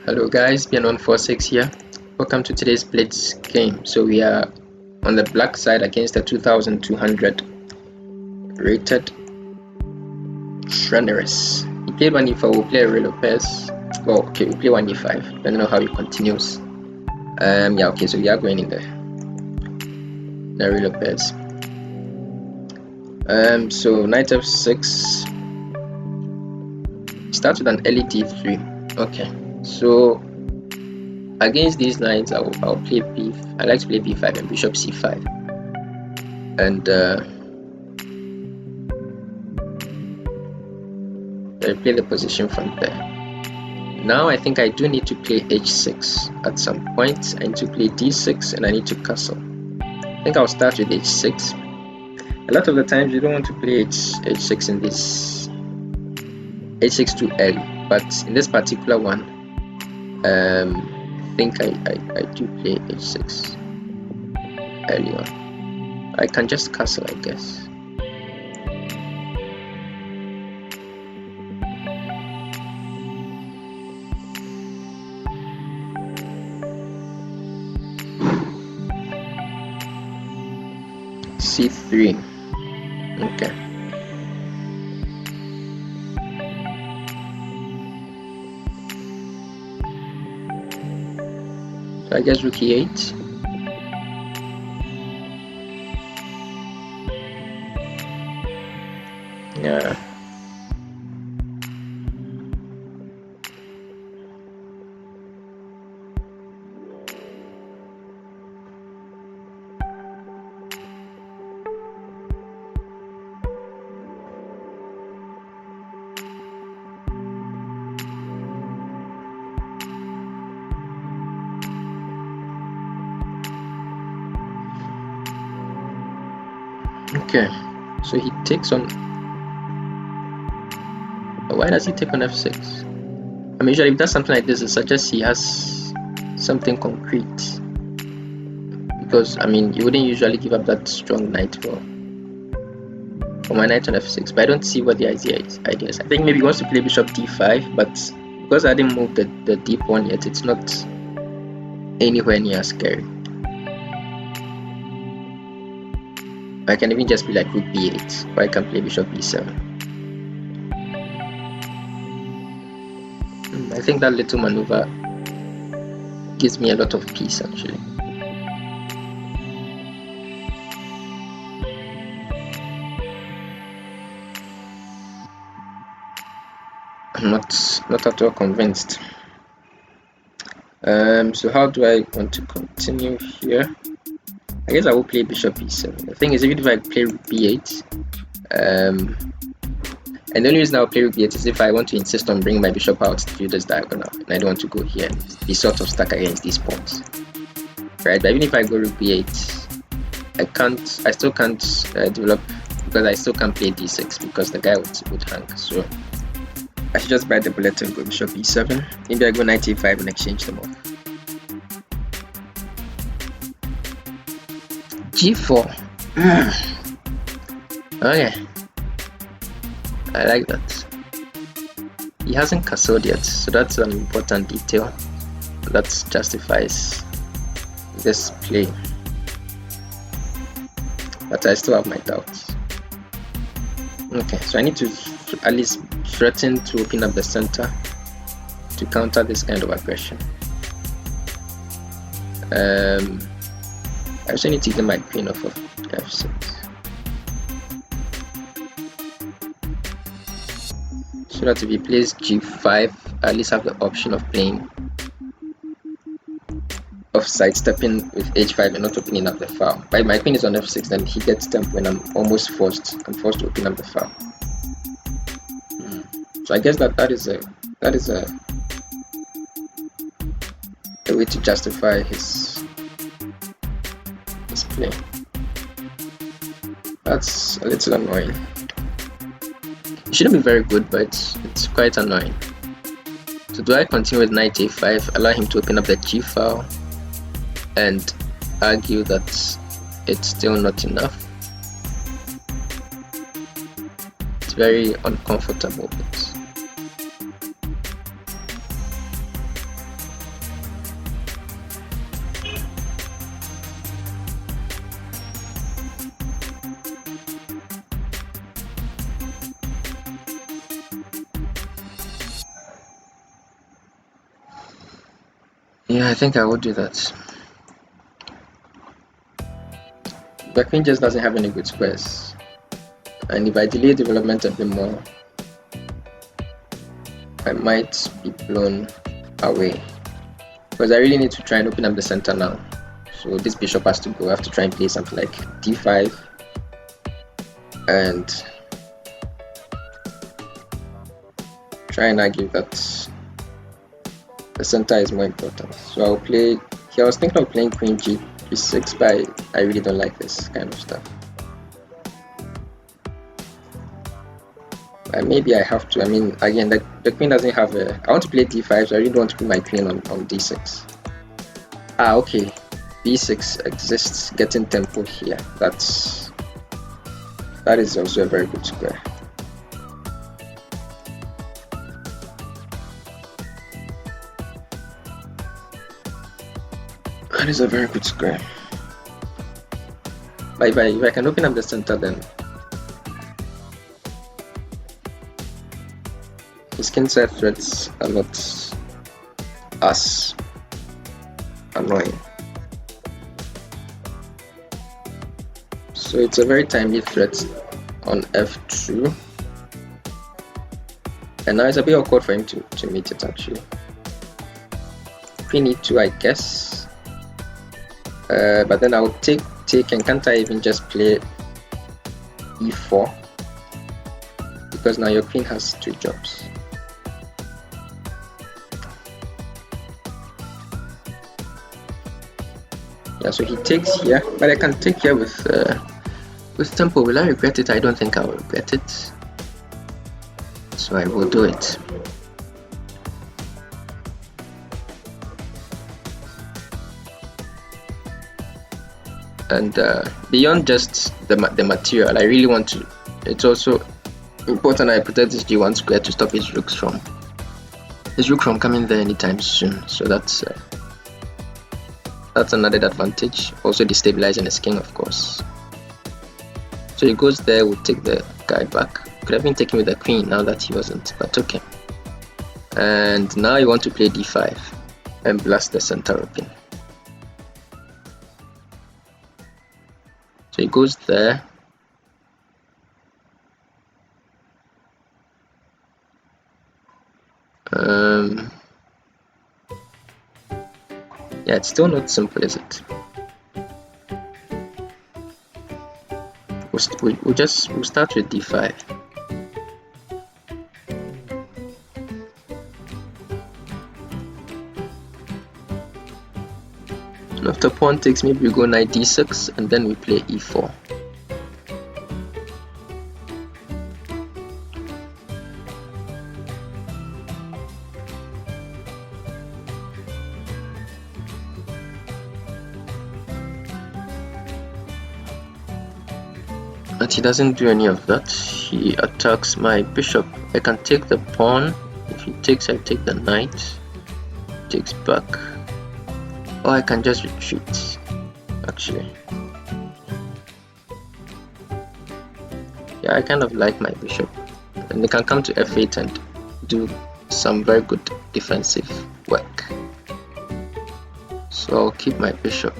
Hello guys, BN146 here. Welcome to today's Blitz game. So we are on the black side against the 2200 rated Treneris. He played 1e4, we'll play Ruy Lopez. Well, okay, we'll play 1e5. Don't know how he continues. Yeah, okay, so we are going in there. Ruy Lopez. So knight f6. Start with an early d3. Okay. So against these lines, I'll play b. I like to play b5 and bishop c5, and I play the position from there. Now I think I do need to play h6 at some point. I need to play d6 and I need to castle. I think I'll start with h6. A lot of the times you don't want to play h6 in this h6 too early, but in this particular one, I think I do play h6 early on. I can just castle, I guess. c3. Okay. So I guess rook e8. Yeah. Okay, so he takes on. Why does he take on f6? I mean, usually if he does something like this, it suggests he has something concrete. Because I mean, you wouldn't usually give up that strong knight for my knight on f6. But I don't see what the idea is. I think maybe he wants to play bishop d5, but because I didn't move the d pawn yet, it's not anywhere near scary. I can even just be like rook b8, or I can play bishop b7. I think that little maneuver gives me a lot of peace actually. I'm not at all convinced. So how do I want to continue here? I guess I will play bishop e7. The thing is, even if I play rook b8, and the only reason I'll play rook b8 is if I want to insist on bringing my bishop out through this diagonal, and I don't want to go here and be sort of stuck against these pawns, right? But even if I go rook b8, I still can't develop, because I still can't play d6 because the guy would hang. So I should just bite the bullet and go bishop e7. Maybe I go knight a5 and exchange them off. g4. Okay, I like that. He hasn't castled yet, so that's an important detail that justifies this play. But I still have my doubts. Okay, so I need to at least threaten to open up the center to counter this kind of aggression. I also need to get my queen off of f6. So that if he plays g5, I at least have the option of playing of sidestepping with h5 and not opening up the file. But if my queen is on f6, then he gets tempo when I'm forced to open up the file. So I guess that is a way to justify his play. That's a little annoying. It shouldn't be very good, but it's quite annoying. So do I continue with knight a5, allow him to open up the g file, and argue that it's still not enough? It's very uncomfortable. Yeah, I think I will do that. The queen just doesn't have any good squares, and if I delay development a bit more, I might be blown away, because I really need to try and open up the center now. So this bishop has to go. I have to try and play something like d5 and try and argue that the center is more important. So I'll play here. I was thinking of playing queen g6, but I really don't like this kind of stuff. Maybe I have to. I mean, again, the queen doesn't have a. I want to play d5, so I really don't want to put my queen on d6. Okay. b6 exists, getting tempo here. That is also a very good square. That is a very good square. But if I can open up the center, then his king side threats are not as annoying. So it's a very timely threat on f2, and now it's a bit awkward for him to meet it actually. Queen e2, I guess, but then I will take, and can't I even just play e4, because now your queen has 2 jobs. Yeah, so he takes here, but I can take here with tempo. Will I regret it? I don't think I will regret it, so I will do it. And beyond just the material, I really want to. It's also important I protect this g1 square to stop his rook from coming there anytime soon. So that's another advantage. Also destabilizing his king, of course. So he goes there, we'll take the guy back. Could have been taken with the queen now that he wasn't, but okay. And now you want to play d5 and blast the center open. So he goes there. Yeah, it's still not simple, is it? We'll start with d5. And after pawn takes, maybe we go knight d6 and then we play e4. But he doesn't do any of that. He attacks my bishop. I can take the pawn. If he takes, I take the knight. Takes back. Or I can just retreat, actually. Yeah, I kind of like my bishop. And they can come to f8 and do some very good defensive work. So I'll keep my bishop.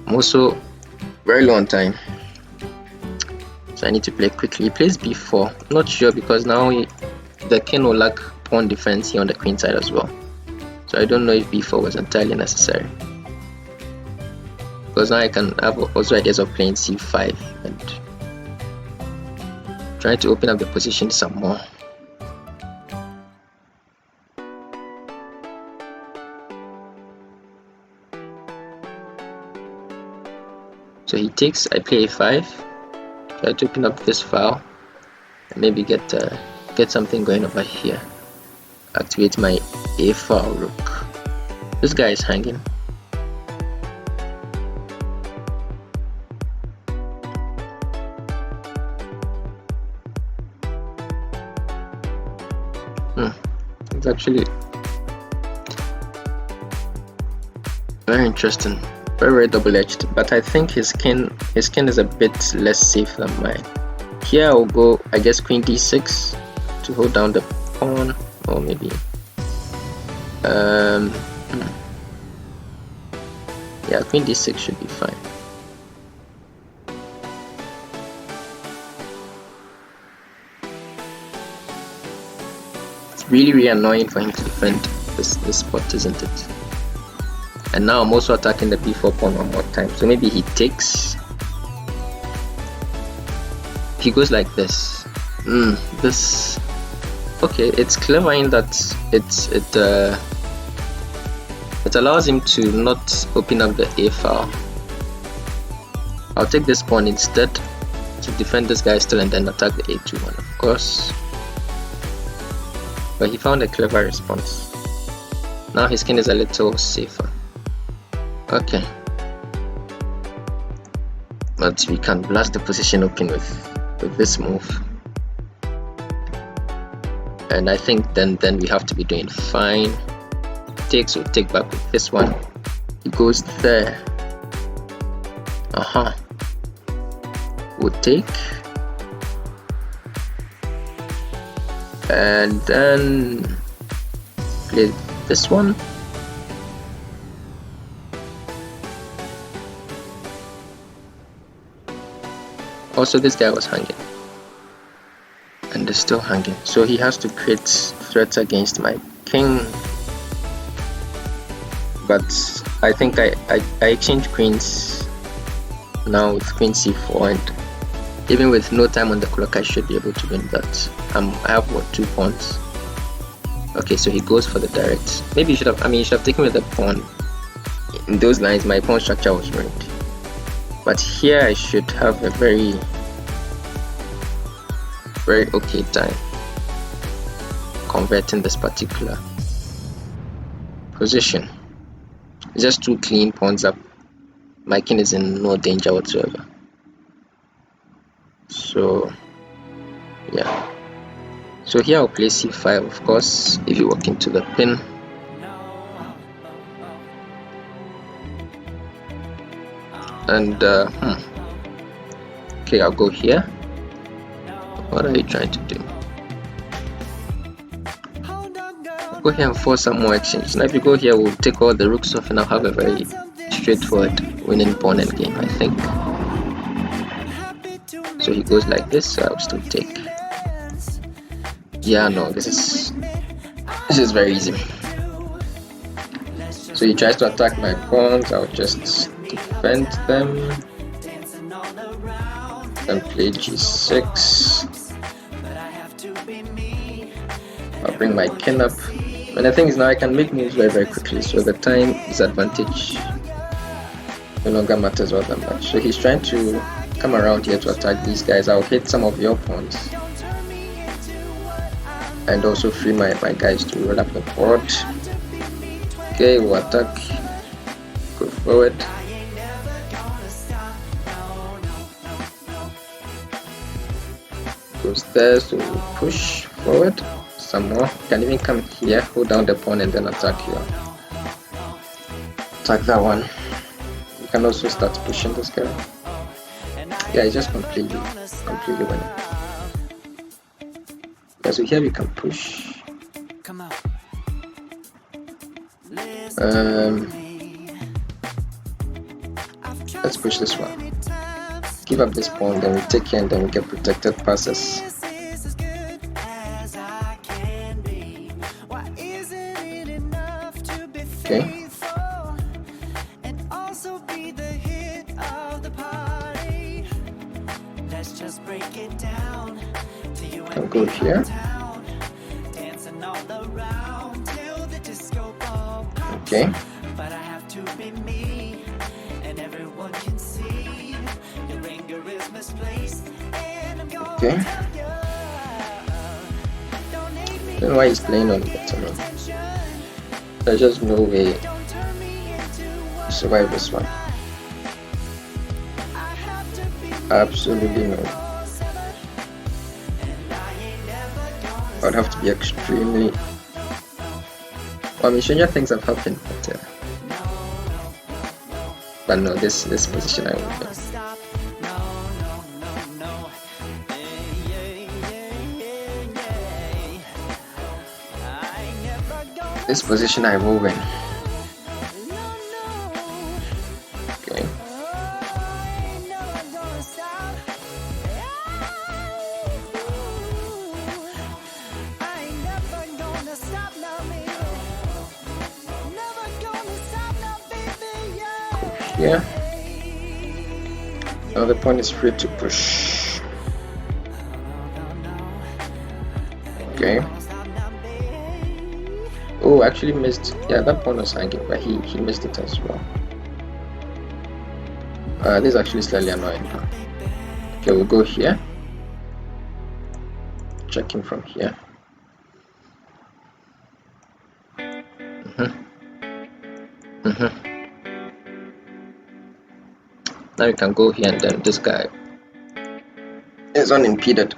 I'm also very low on time, so I need to play quickly. He plays b4. Not sure, because now the king will lack pawn defense here on the queen side as well. So I don't know if b4 was entirely necessary, because now I can have also ideas of playing c5 and trying to open up the position some more. So he takes, I play a5, try to open up this file and maybe get something going over here. Activate my a file rook. This guy is hanging. It's actually very interesting. Very double-edged, but I think his king is a bit less safe than mine. Here I'll go, I guess, queen d6 to hold down the pawn, or maybe Yeah, queen d6 should be fine. It's really annoying for him to defend this spot, isn't it? And now I'm also attacking the b4 pawn one more time, so maybe he takes. He goes like this. This. Okay, it's clever in that it allows him to not open up the a file. I'll take this pawn instead to defend this guy still, and then attack the a2 one, of course. But he found a clever response. Now his king is a little safer. Okay, but we can blast the position open with this move. And I think then we have to be doing fine. Takes, will take back with this one. He goes there. We'll take. And then play this one. Also, this guy was hanging. And they're still hanging, so he has to create threats against my king. But I think I exchange queens now with queen c4, and even with no time on the clock I should be able to win that. I have what, 2 pawns. Okay, so he goes for the direct. Maybe he should have taken with the pawn. In those lines my pawn structure was ruined, but here I should have a very okay time converting this particular position. It's just 2 clean pawns up. My king is in no danger whatsoever. So yeah, so here I'll play c5, of course, if you walk into the pin. And okay, I'll go here. What are you trying to do? I'll go here and force some more exchange. Now if you go here, we'll take all the rooks off and I'll have a very straightforward winning pawn endgame, I think. So he goes like this, so I'll still take. Yeah, no, this is very easy. So he tries to attack my pawns, I'll just defend them. And play g6. I'll bring my king up, and the thing is now I can make moves very quickly, so the time disadvantage no longer matters all that much. So he's trying to come around here to attack these guys. I'll hit some of your pawns and also free my guys to roll up the board. Okay, we'll attack, go forward. Goes there, so we'll push forward some more. You can even come here, hold down the pawn and then attack here. Attack that one. You can also start pushing this guy. Yeah, it's just completely winning. Yeah, so here we can push. Let's push this one. Give up this pawn, then we take here and then we get protected passes. Okay. I'll go here. Okay. Okay. I don't know why he's playing on the bottom. There's just no way to survive this one. Absolutely no. I'd have to be extremely. Well, I mean, stranger things have happened, but no, this position I won't play. This position I will win. Okay. Yeah. Now the pawn is free to push. Okay. Oh, actually missed. Yeah, that pawn was hanging, but he missed it as well. This is actually slightly annoying. Okay, we'll go here. Check him from here. Now you can go here, and then this guy is unimpeded.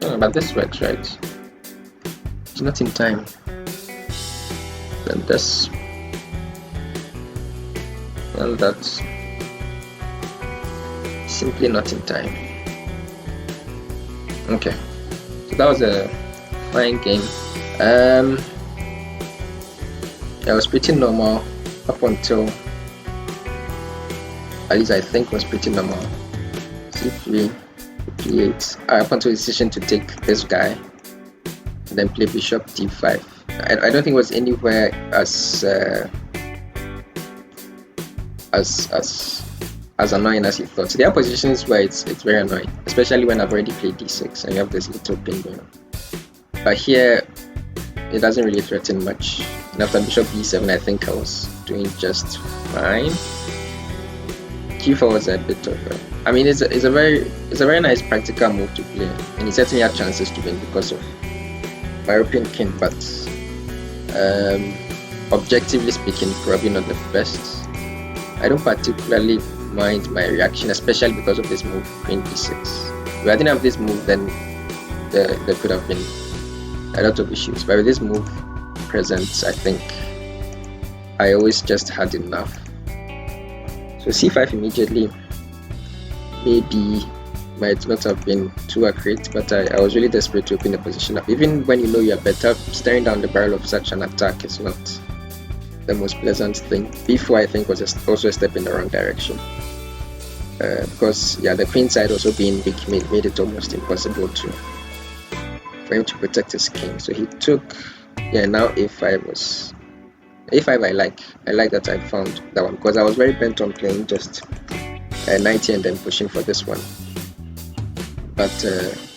Oh, but this works, right? It's not in time. Then this, and that's simply not in time. Okay, so that was a fine game. It was pretty normal up until, at least I think was pretty normal. C3, P8, up until the decision to take this guy and then play bishop d5. I don't think it was anywhere as annoying as you thought. So there are positions where it's very annoying, especially when I've already played d6 and you have this little pin going on. But here it doesn't really threaten much. And after bishop b7, I think I was doing just fine. q4 was a bit of a, I mean, it's a very nice practical move to play, and he certainly had chances to win because of my European king, but objectively speaking, probably not the best. I don't particularly mind my reaction, especially because of this move, queen b6. If I didn't have this move, then there could have been a lot of issues. But with this move present, I think I always just had enough. So c5 immediately maybe might not have been too accurate, but I was really desperate to open the position up. Even when you know you're better, staring down the barrel of such an attack is not the most pleasant thing. b4 I think was also a step in the wrong direction, because yeah, the queen side also being weak made it almost impossible for him to protect his king. So he took, yeah, now a5 was a5. I like that I found that one, because I was very bent on playing just 90 and then pushing for this one. But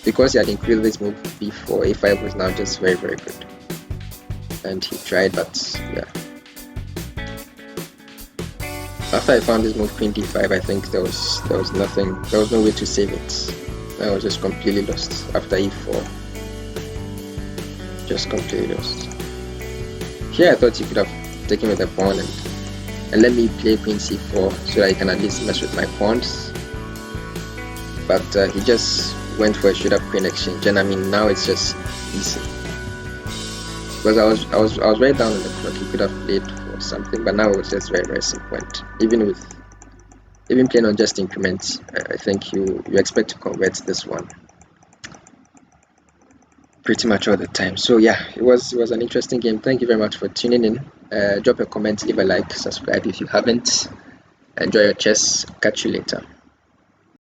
because he had included this move before, a5 was now just very, very good. And he tried, but yeah. After I found this move queen d5, I think there was nothing, there was no way to save it. I was just completely lost after e4. Just completely lost. Here I thought he could have taken with a pawn and let me play queen c4 so that I can at least mess with my pawns. But he just went for a straight up queen exchange, and I mean, now it's just easy. Because I was very down on the clock. He could have played for something, but now it was just very, very simple. And even playing on just increments, I think you expect to convert this one pretty much all the time. So yeah, it was an interesting game. Thank you very much for tuning in. Drop a comment, leave a like, subscribe if you haven't. Enjoy your chess. Catch you later.